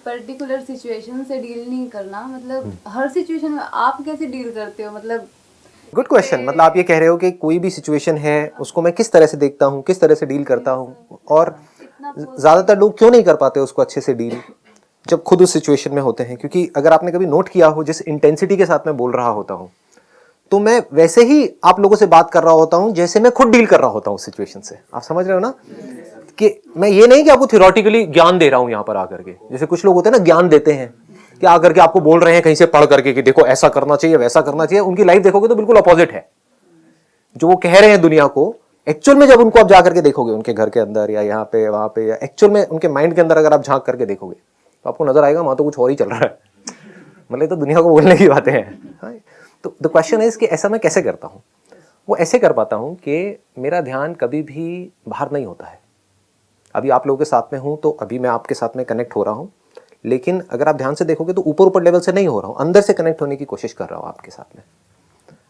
Particular situation से deal नहीं करना, मतलब हर सिचुएशन में आप कैसे डील करते हो? मतलब गुड क्वेश्चन। मतलब आप ये कह रहे हो कि कोई भी सिचुएशन है उसको मैं किस तरह से देखता हूँ, किस तरह से डील करता हूँ, और ज़्यादातर लोग क्यों नहीं कर पाते उसको अच्छे से डील जब खुद उस सिचुएशन में होते हैं। क्योंकि अगर आपने कभी नोट किया हो जिस इंटेंसिटी के साथ मैं बोल रहा होता हूँ तो मैं वैसे ही आप लोगों से बात कर रहा होता हूँ जैसे मैं खुद डील कर रहा होता हूँ सिचुएशन से। आप समझ रहे हो ना कि मैं ये नहीं कि आपको थियोरेटिकली ज्ञान दे रहा हूँ यहाँ पर आकर के, जैसे कुछ लोग होते हैं ना ज्ञान देते हैं कि आकर के आपको बोल रहे हैं कहीं से पढ़ करके कि देखो ऐसा करना चाहिए वैसा करना चाहिए। उनकी लाइफ देखोगे तो बिल्कुल अपोजिट है जो वो कह रहे हैं दुनिया को। एक्चुअल में जब उनको आप जाकर के देखोगे उनके घर के अंदर या यहाँ पे वहां पे, या एक्चुअल में उनके माइंड के अंदर अगर आप झांक करके देखोगे तो आपको नजर आएगा वहां तो कुछ और ही चल रहा है। मतलब तो दुनिया को बोलने की बातें हैं। तो द क्वेश्चन इज कि ऐसा मैं कैसे करता हूँ? वो ऐसे कर पाता हूँ कि मेरा ध्यान कभी भी बाहर नहीं होता है। अभी आप लोगों के साथ में हूँ तो अभी मैं आपके साथ में कनेक्ट हो रहा हूँ, लेकिन अगर आप ध्यान से देखोगे तो ऊपर ऊपर लेवल से नहीं हो रहा हूँ, अंदर से कनेक्ट होने की कोशिश कर रहा हूँ आपके साथ में।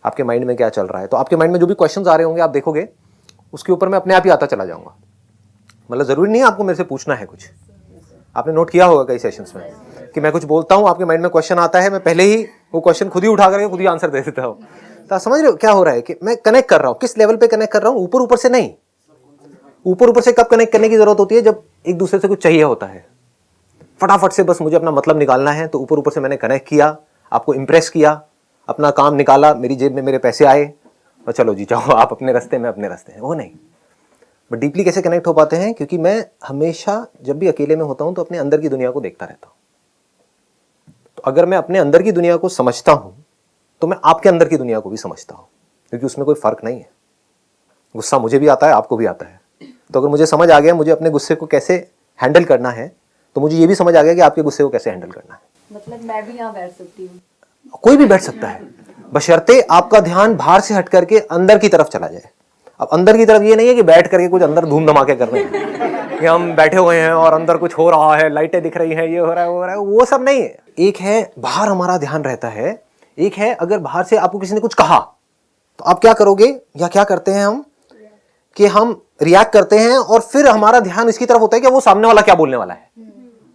आपके माइंड में क्या चल रहा है, तो आपके माइंड में जो भी क्वेश्चंस आ रहे होंगे आप देखोगे उसके ऊपर मैं अपने आप ही आता चला जाऊंगा। मतलब जरूरी नहीं है आपको मेरे से पूछना है कुछ। आपने नोट किया होगा कई सेशंस में कि मैं कुछ बोलता हूँ, आपके माइंड में क्वेश्चन आता है, मैं पहले ही वो क्वेश्चन खुद ही उठा करके खुद ही आंसर दे देता हूँ। तो आप समझ रहे हो क्या हो रहा है कि मैं कनेक्ट कर रहा हूँ, किस लेवल पे कनेक्ट कर रहा हूँ, ऊपर ऊपर से नहीं। ऊपर ऊपर से कब कनेक्ट करने की जरूरत होती है? जब एक दूसरे से कुछ चाहिए होता है, फटाफट से बस मुझे अपना मतलब निकालना है, तो ऊपर ऊपर से मैंने कनेक्ट किया, आपको इंप्रेस किया, अपना काम निकाला, मेरी जेब में मेरे पैसे आए और चलो जी जाओ आप अपने रास्ते में अपने रास्ते हैं। वो नहीं। बट डीपली कैसे कनेक्ट हो पाते हैं? क्योंकि मैं हमेशा जब भी अकेले में होता हूं तो अपने अंदर की दुनिया को देखता रहता हूं। तो अगर मैं अपने अंदर की दुनिया को समझता हूं तो मैं आपके अंदर की दुनिया को भी समझता हूं, क्योंकि उसमें कोई फर्क नहीं है। गुस्सा मुझे भी आता है, आपको भी आता है। तो अगर मुझे समझ आ गया मुझे अपने गुस्से को कैसे हैंडल करना है, तो मुझे ये भी समझ आ गया कि आपके गुस्से को कैसे हैंडल करना है। मतलब मैं भी यहाँ बैठ सकती हूँ, कोई भी बैठ सकता है, बशर्ते आपका ध्यान बाहर से हट करके अंदर की तरफ चला जाए। अब अंदर की तरफ ये नहीं है कि बैठ करके कुछ अंदर धूम धमाके कर रहे हैं कि हम बैठे हुए हैं और अंदर कुछ हो रहा है, लाइटें दिख रही हैं, ये हो रहा है वो हो रहा है, वो सब नहीं है। एक है बाहर हमारा ध्यान रहता है, एक है अगर बाहर से आपको किसी ने कुछ कहा तो आप क्या करोगे या क्या करते हैं हम कि हम रिएक्ट करते हैं और फिर हमारा ध्यान इसकी तरफ होता है कि वो सामने वाला क्या बोलने वाला है।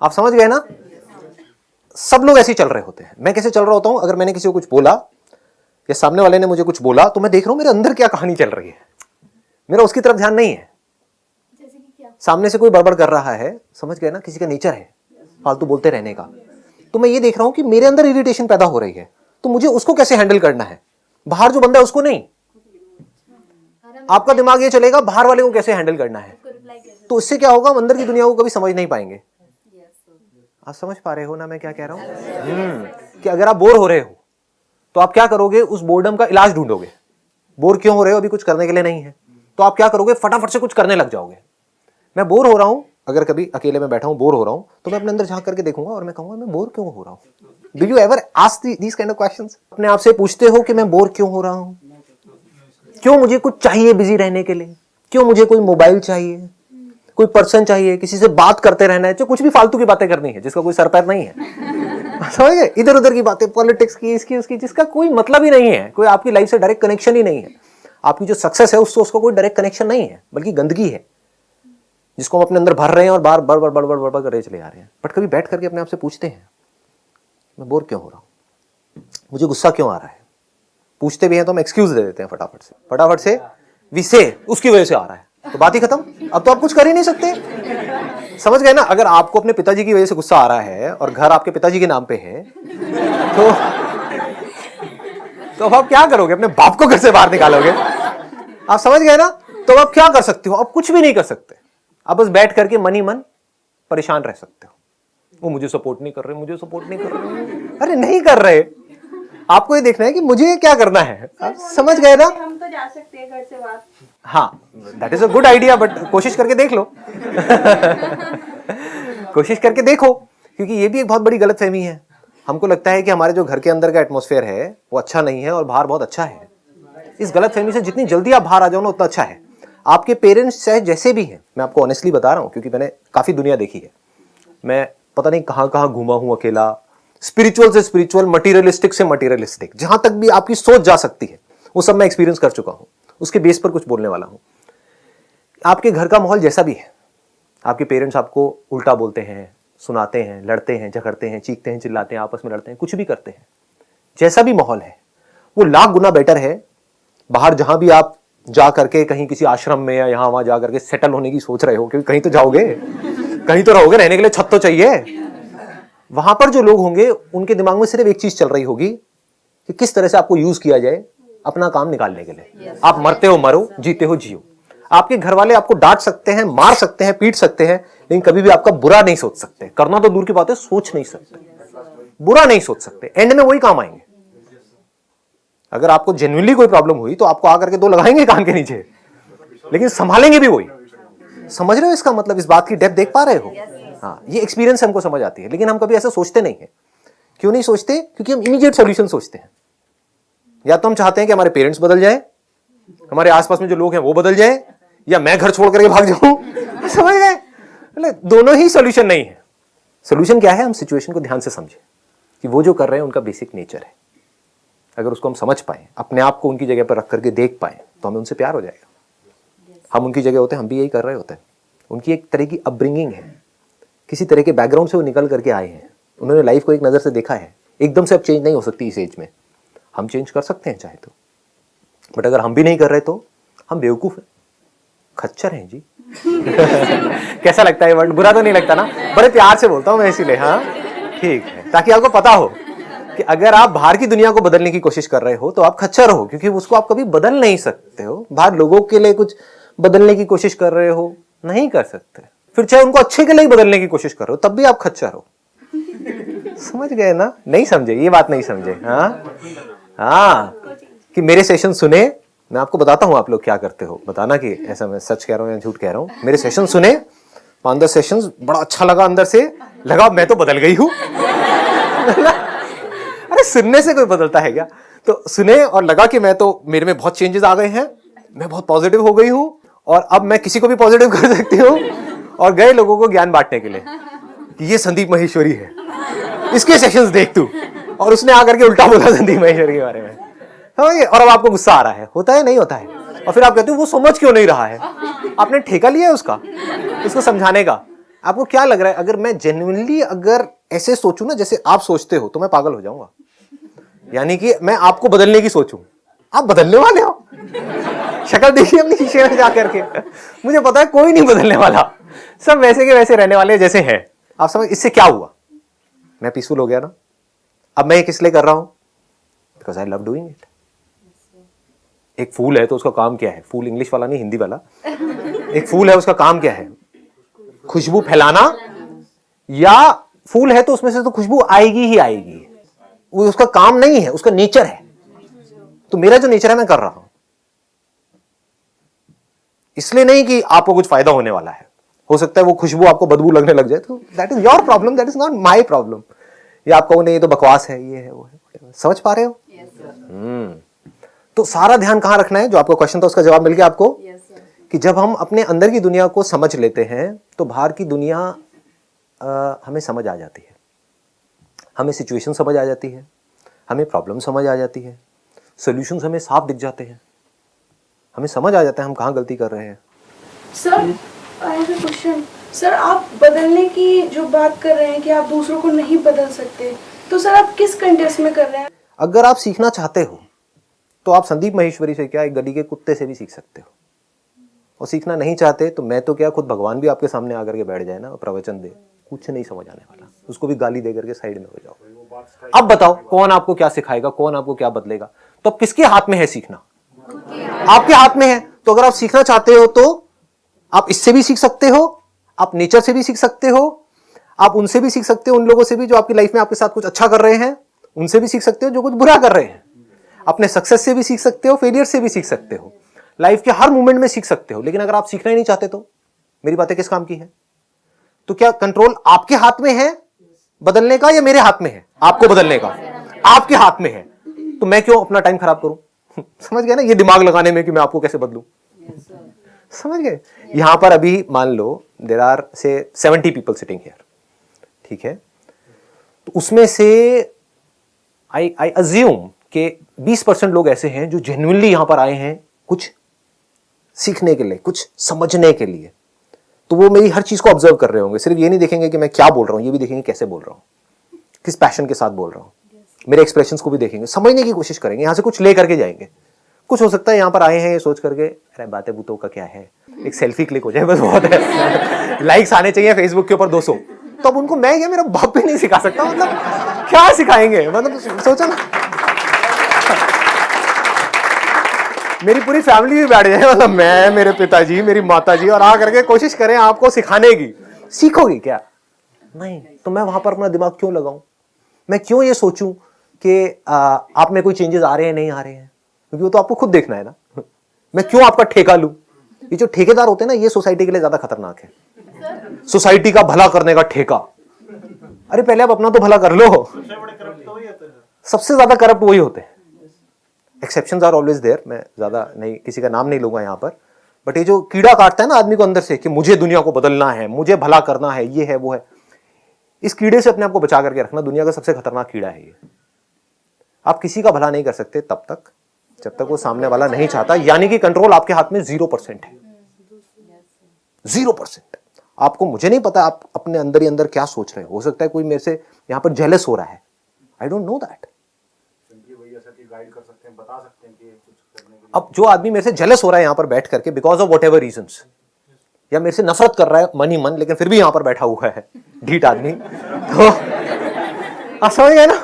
आप समझ गए ना? सब लोग ऐसे ही चल रहे होते हैं। मैं कैसे चल रहा होता हूं? अगर मैंने किसी को कुछ बोला या सामने वाले ने मुझे कुछ बोला तो मैं देख रहा हूं मेरे अंदर क्या कहानी चल रही है, मेरा उसकी तरफ ध्यान नहीं है। जैसे कि क्या? सामने से कोई बड़बड़ कर रहा है, समझ गए ना, किसी का नेचर है फालतू बोलते रहने का, तो मैं ये देख रहा हूं कि मेरे अंदर इरिटेशन पैदा हो रही है, तो मुझे उसको कैसे हैंडल करना है। बाहर जो बंदा है उसको नहीं, आपका दिमाग ये चलेगा बाहर वाले को कैसे हैंडल करना है। तो इससे क्या होगा, हम अंदर की दुनिया को कभी समझ नहीं पाएंगे। आप समझ पा रहे हो ना मैं क्या कह रहा हूं? कि अगर आप बोर हो रहे हो तो आप क्या करोगे, उस बोर्डम का इलाज ढूंढोगे। बोर क्यों हो रहे हो? अभी कुछ करने के लिए नहीं है, तो आप क्या करोगे, फटाफट से कुछ करने लग जाओगे। मैं बोर हो रहा हूं, अगर कभी अकेले में बैठा हूं बोर हो रहा हूं तो मैं अपने अंदर झांक करके देखूंगा और मैं कहूंगा मैं बोर क्यों हो रहा हूं। Do you ever ask these kind of questions? अपने आप से पूछते हो कि मैं बोर क्यों हो रहा हूं, क्यों मुझे कुछ चाहिए बिजी रहने के लिए, क्यों मुझे कोई मोबाइल चाहिए, कोई पर्सन चाहिए, किसी से बात करते रहना है, जो कुछ भी फालतू की बातें करनी है जिसका कोई सर पैर नहीं है। समझ गए? इधर उधर की बातें, पॉलिटिक्स की, इसकी उसकी, जिसका कोई मतलब ही नहीं है, कोई आपकी लाइफ से डायरेक्ट कनेक्शन ही नहीं है। आपकी जो सक्सेस है उससे उसका कोई डायरेक्ट कनेक्शन नहीं है, बल्कि गंदगी है जिसको हम अपने अंदर भर रहे हैं और बार बार बार बार बार करते चले आ रहे हैं। बट कभी बैठ करके अपने आप से पूछते हैं मैं बोर क्यों हो रहा हूं, मुझे गुस्सा क्यों आ रहा है। पूछते भी हैं तो हम एक्सक्यूज दे देते हैं फटाफट से विसे उसकी वजह से आ रहा है, तो बात ही खत्म। अब तो आप कुछ कर ही नहीं सकते। समझ गए ना? अगर आपको अपने पिताजी की वजह से गुस्सा आ रहा है और घर आपके पिताजी के नाम पे है तो अब आप क्या करोगे, अपने बाप को घर से बाहर निकालोगे। आप समझ गए ना? तो आप क्या कर सकते हो? आप कुछ भी नहीं कर सकते। आप बस बैठ करके मन ही मन परेशान रह सकते हो। वो मुझे सपोर्ट नहीं कर रहे, मुझे सपोर्ट नहीं कर रहे। अरे नहीं कर रहे, आपको ये देखना है कि मुझे क्या करना है। आप समझ गए ना? हम तो जा सकते हैं घर से बाहर। हाँ, that is a good idea, but कोशिश करके देख लो। कोशिश करके देखो, क्योंकि ये भी एक बहुत बड़ी गलतफहमी है। हमको लगता है कि हमारे जो घर के अंदर का एटमॉस्फेयर है वो अच्छा नहीं है और बाहर बहुत अच्छा है। इस गलतफहमी से जितनी जल्दी आप बाहर आ जाओ ना उतना अच्छा है। आपके पेरेंट्स चाहे जैसे भी हैं, मैं आपको ऑनेस्टली बता रहा हूं क्योंकि मैंने काफी दुनिया देखी है। मैं पता नहीं कहां कहां घूमा हूं अकेला, स्पिरिचुअल से स्पिरिचुअल, मटीरियलिस्टिक से मटीरियलिस्टिक, जहां तक भी आपकी सोच जा सकती है वो सब मैं एक्सपीरियंस कर चुका हूं। उसके बेस पर कुछ बोलने वाला हूं। आपके घर का माहौल जैसा भी है, आपके पेरेंट्स आपको उल्टा बोलते हैं, सुनाते हैं, लड़ते हैं, झगड़ते हैं, चीखते हैं, चिल्लाते हैं, आपस में लड़ते हैं, कुछ भी करते हैं, जैसा भी माहौल है वो लाख गुना बेटर है बाहर जहां भी आप जा करके कहीं किसी आश्रम में या यहां वहां जा करके सेटल होने की सोच रहे हो, क्योंकि कहीं तो जाओगे, कहीं तो रहोगे, रहने के लिए छत तो चाहिए। वहां पर जो लोग होंगे उनके दिमाग में सिर्फ एक चीज चल रही होगी कि किस तरह से आपको यूज किया जाए अपना काम निकालने के लिए। आप मरते हो मरो, जीते हो जियो। आपके घर वाले आपको डांट सकते हैं, मार सकते हैं, पीट सकते हैं, लेकिन कभी भी आपका बुरा नहीं सोच सकते। करना तो दूर की बात है, सोच नहीं सकते, बुरा नहीं सोच सकते। एंड में वही काम आएंगे। अगर आपको जेन्युइनली कोई प्रॉब्लम हुई तो आपको आकर के दो लगाएंगे कान के नीचे, लेकिन संभालेंगे भी वही। समझ रहे हो इसका मतलब? इस बात की डेप्थ देख पा रहे हो? हाँ, ये एक्सपीरियंस हमको समझ आती है, लेकिन हम कभी ऐसा सोचते नहीं है। क्यों नहीं सोचते? क्योंकि हम इमीडिएट सॉल्यूशन सोचते हैं। या तो हम चाहते हैं कि हमारे पेरेंट्स बदल जाए, हमारे आसपास में जो लोग हैं वो बदल जाए, या मैं घर छोड़ करके भाग जाऊं। समझ गए? दोनों ही सॉल्यूशन नहीं है। सॉल्यूशन क्या है? हम सिचुएशन को ध्यान से समझें कि वो जो कर रहे हैं उनका बेसिक नेचर है। अगर उसको हम समझ पाए, अपने आप को उनकी जगह पर रख करके देख पाए, तो हमें उनसे प्यार हो जाएगा। हम उनकी जगह होते हैं, हम भी यही कर रहे होते हैं। उनकी एक तरह की अपब्रिंगिंग है, किसी तरह के बैकग्राउंड से वो निकल करके आए हैं, उन्होंने लाइफ को एक नज़र से देखा है। एकदम से अब चेंज नहीं हो सकती इस एज में। हम चेंज कर सकते हैं चाहे तो, बट अगर हम भी नहीं कर रहे तो हम बेवकूफ़ हैं, खच्चर हैं जी। कैसा लगता है वर्ड? बुरा तो नहीं लगता ना? बड़े प्यार से बोलता हूँ मैं इसीलिए। हाँ ठीक है, ताकि आपको पता हो कि अगर आप बाहर की दुनिया को बदलने की कोशिश कर रहे हो तो आप खच्चर हो, क्योंकि उसको आप कभी बदल नहीं सकते हो। बाहर लोगों के लिए कुछ बदलने की कोशिश कर रहे हो, नहीं कर सकते। फिर चाहे उनको अच्छे के लिए बदलने की कोशिश कर रहे हो, तब भी आप खच्चर हो। समझ गए ना? नहीं समझे? ये बात नहीं समझे? हाँ, कि मेरे सेशन सुने, मैं आपको बताता हूं आप लोग क्या करते हो, बताना कि ऐसा मैं सच कह रहा हूं या झूठ कह रहा हूं। मेरे सेशन सुने, 5-10 सेशंस, बड़ा अच्छा लगा, अंदर से लगा मैं तो बदल गई हूं। अरे सुनने से कोई बदलता है क्या? तो सुने और लगा कि मैं तो, मेरे में बहुत चेंजेस आ गए हैं, मैं बहुत पॉजिटिव हो गई हूं और अब मैं किसी को भी पॉजिटिव कर सकती हूँ। और गए लोगों को ज्ञान बांटने के लिए कि ये संदीप माहेश्वरी है, इसके सेशंस देख तू। और उसने आकर के उल्टा बोला संदीप माहेश्वरी के बारे में, और अब आपको गुस्सा आ रहा है। होता है नहीं होता है? और फिर आप कहते हो वो समझ क्यों नहीं रहा है? आपने ठेका लिया है उसका, उसको समझाने का। आपको क्या लग रहा है? अगर मैं जेन्युइनली अगर ऐसे सोचूं ना जैसे आप सोचते हो, तो मैं पागल हो जाऊंगा। यानी कि मैं आपको बदलने की सोचूं, आप बदलने वाले हो। शक्ल देखिए अपनी शीशे में जाकर के, मुझे पता है कोई नहीं बदलने वाला, सब वैसे के वैसे रहने वाले जैसे हैं। आप समझ? इससे क्या हुआ? मैं पीसफुल हो गया ना। अब मैं ये किस लिए कर रहा हूं? Because I love doing it. एक फूल है तो उसका काम क्या है? फूल इंग्लिश वाला नहीं, हिंदी वाला। एक फूल है, उसका काम क्या है? खुशबू फैलाना। या फूल है तो उसमें से तो खुशबू आएगी ही आएगी, वो उसका काम नहीं है, उसका नेचर है। तो मेरा जो नेचर है मैं कर रहा हूं, इसलिए नहीं कि आपको कुछ फायदा होने वाला है। हो सकता है वो खुशबू आपको बदबू लगने लग जाए, तो that is your problem, that is not my problem. या आप कहो नहीं ये तो बकवास है, ये है वो है। समझ पा रहे हो? तो सारा ध्यान कहां रखना है? जो आपका क्वेश्चन था उसका जवाब मिल गया आपको। कि जब हम अपने अंदर की दुनिया को समझ लेते हैं तो बाहर की दुनिया हमें समझ आ जाती है, हमें सिचुएशन समझ आ जाती है, हमें प्रॉब्लम समझ आ जाती है, सॉल्यूशंस हमें साफ दिख जाते हैं, हमें समझ आ जाता है हम कहाँ गलती कर रहे हैं। Sir I have a question. Sir आप बदलने की जो बात कर रहे हैं कि आप दूसरों को नहीं बदल सकते, तो सर आप किस कंटेक्स्ट में कर रहे हैं? अगर आप सीखना चाहते हो तो आप संदीप माहेश्वरी से क्या, एक गली के कुत्ते से भी सीख सकते हो। और सीखना नहीं चाहते तो मैं तो क्या, खुद भगवान भी आपके सामने आकर के बैठ जाए ना और प्रवचन दे, कुछ नहीं समझ आने वाला, उसको भी गाली दे करके साइड में हो जाओ। अब बताओ कौन आपको क्या सिखाएगा, कौन आपको क्या बदलेगा? तो अब किसके हाथ में है सीखना? आपके हाथ में है। तो अगर आप सीखना चाहते हो तो आप इससे भी सीख सकते हो, आप नेचर से भी सीख सकते हो, आप उनसे भी सीख सकते हो, उन लोगों से भी जो आपकी लाइफ में आपके साथ कुछ अच्छा कर रहे हैं, उनसे भी सीख सकते हो जो कुछ बुरा कर रहे हैं। अपने सक्सेस से भी सीख सकते हो, फेलियर से भी सीख सकते हो, लाइफ के हर मोमेंट में सीख सकते हो। लेकिन अगर आप सीखना ही नहीं चाहते तो मेरी बातें किस काम की है? तो क्या कंट्रोल आपके हाथ में है बदलने का या मेरे हाथ में है आपको बदलने का? आपके हाथ में है। तो मैं क्यों अपना टाइम खराब करूं? समझ गए ना, ये दिमाग लगाने में कि मैं आपको कैसे बदलूं। समझ गए? यहां पर अभी मान लो देयर आर से 70 पीपल सिटिंग हियर, ठीक है? तो उसमें से आई अज्यूम कि 20% लोग ऐसे हैं जो जेन्युइनली यहां पर आए हैं कुछ सीखने के लिए, कुछ समझने के लिए। तो वो मेरी हर चीज को ऑब्जर्व कर रहे होंगे, सिर्फ ये नहीं देखेंगे कि मैं क्या बोल रहा हूँ, ये भी देखेंगे कैसे बोल रहा हूँ, किस पैशन के साथ बोल रहा हूँ, मेरे एक्सप्रेशंस को भी देखेंगे, समझने की कोशिश करेंगे, यहाँ से कुछ ले करके जाएंगे। कुछ हो सकता है यहाँ पर आए हैं ये सोच करके अरे बातें बूतों का क्या है, एक सेल्फी क्लिक हो जाए बस बहुत है, लाइक्स आने चाहिए फेसबुक के ऊपर 200, तो अब उनको मैं क्या मेरा बाप भी नहीं सिखा सकता, मतलब क्या सिखाएंगे, मतलब सोचो ना मेरी पूरी फैमिली भी बैठ जाए, मतलब मैं, मेरे पिताजी, मेरी माताजी, और आ करके कोशिश करें आपको सिखाने की, सीखोगे क्या? नहीं। तो मैं वहां पर अपना दिमाग क्यों लगाऊं? मैं क्यों ये सोचूं कि आप में कोई चेंजेस आ रहे हैं नहीं आ रहे हैं, क्योंकि वो तो आपको खुद देखना है ना। मैं क्यों आपका ठेका लूं? ये जो ठेकेदार होते हैं ना, ये सोसाइटी के लिए ज्यादा खतरनाक है। सोसाइटी का भला करने का ठेका, अरे पहले आप अपना तो भला कर लो। सबसे ज्यादा करप्ट वही होते हैं। एक्सेप्शंस आर ऑलवेज देयर, मैं ज्यादा नहीं, किसी का नाम नहीं लूंगा यहाँ पर, बट ये जो कीड़ा काटता है ना आदमी को अंदर से कि मुझे दुनिया को बदलना है, मुझे भला करना है, ये है वो है, इस कीड़े से अपने आप को बचा करके रखना। दुनिया का सबसे खतरनाक कीड़ा है ये। आप किसी का भला नहीं कर सकते तब तक जब तक वो सामने वाला नहीं चाहता, यानी कि कंट्रोल आपके हाथ में 0% है। 0%। आपको, मुझे नहीं पता आप अपने अंदर ही अंदर क्या सोच रहे हो सकता है कोई मेरे से यहाँ पर जेलस हो रहा है, आई डोंट नो दैट। अब जो आदमी मेरे से जेलस हो रहा है यहाँ पर बैठ करके because of what ever reasons, या मेरे से नफरत कर रहा है मन ही मन, लेकिन फिर भी यहाँ पर बैठा हुआ है ढीठ आदमी, तो आप समझ गए ना।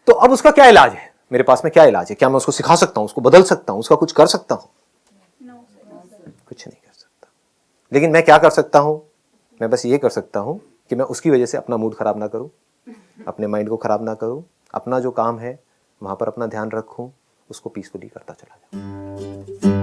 तो अब उसका क्या इलाज है? मेरे पास में क्या इलाज है? क्या मैं उसको सिखा सकता हूं, उसको बदल सकता हूं, उसका कुछ कर सकता हूं? कुछ नहीं कर सकता। लेकिन मैं क्या कर सकता हूं? मैं बस ये कर सकता हूं कि मैं उसकी वजह से अपना मूड खराब ना करूं, अपने माइंड को खराब ना करूं, अपना जो काम है वहां पर अपना ध्यान रखूं, उसको पीसफुली करता चला जाऊं।